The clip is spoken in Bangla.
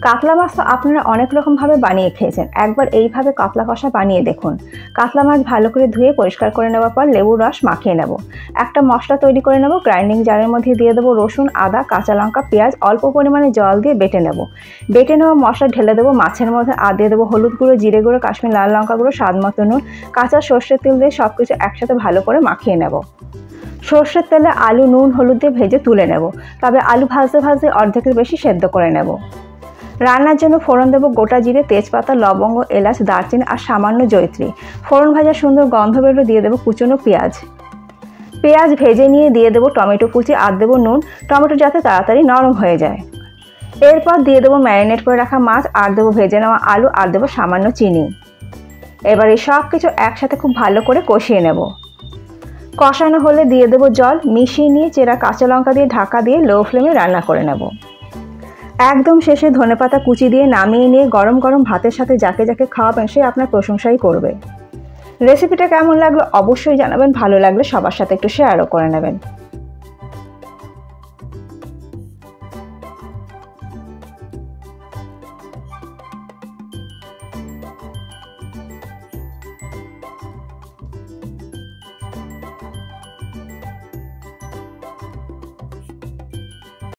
কাতলা মাছ তো আপনারা অনেক রকমভাবে বানিয়ে খেয়েছেন, একবার এইভাবে কাতলা কষা বানিয়ে দেখুন। কাতলা মাছ ভালো করে ধুয়ে পরিষ্কার করে নেওয়ার পর লেবুর রস মাখিয়ে নেব। একটা মশলা তৈরি করে নেব। গ্রাইন্ডিং জারের মধ্যে দিয়ে দেবো রসুন, আদা, কাঁচা লঙ্কা, পেঁয়াজ, অল্প পরিমাণে জল দিয়ে বেটে নেব। বেটে নেওয়া মশলা ঢেলে দেবো মাছের মধ্যে, আর দিয়ে দেবো হলুদ গুঁড়ো, জিরে গুঁড়ো, কাশ্মীরি লাল লঙ্কা গুঁড়ো, স্বাদ মতো নুন, কাঁচা সর্ষের তেল দিয়ে সব কিছু একসাথে ভালো করে মাখিয়ে নেব। সর্ষের তেলে আলু নুন হলুদ দিয়ে ভেজে তুলে নেব। তবে আলু ভাজতে ভাজতে অর্ধেকের বেশি সেদ্ধ করে নেব। রান্নার জন্য ফোড়ন দেবো গোটা জিরে, তেজপাতা, লবঙ্গ, এলাচ, দারচিনি আর সামান্য জয়িত্রী। ফোড়ন ভাজা সুন্দর গন্ধ বেরোলে দিয়ে দেবো কুচনো পেঁয়াজ। পেঁয়াজ ভেজে নিয়ে দিয়ে দেবো টমেটো কুচি, আর দেবো নুন, টমেটো যাতে তাড়াতাড়ি নরম হয়ে যায়। এরপর দিয়ে দেবো ম্যারিনেট করে রাখা মাছ, আর দেবো ভেজে নেওয়া আলু, আর দেবো সামান্য চিনি। এবার এই সব কিছু একসাথে খুব ভালো করে কষিয়ে নেব। কষানো হলে দিয়ে দেবো জল, মিশিয়ে নিয়ে চেরা কাঁচা লঙ্কা দিয়ে ঢাকা দিয়ে লো ফ্লেমে রান্না করে নেব। একদম শেষে ধনেপাতা কুচি দিয়ে নামিয়ে নিয়ে গরম গরম ভাতের সাথে যাকে যাকে খাওয়াবেন সে আপনার প্রশংসাই করবে। রেসিপিটা কেমন লাগলো অবশ্যই জানাবেন, ভালো লাগলে সবার সাথে একটু শেয়ারও করে নেবেন।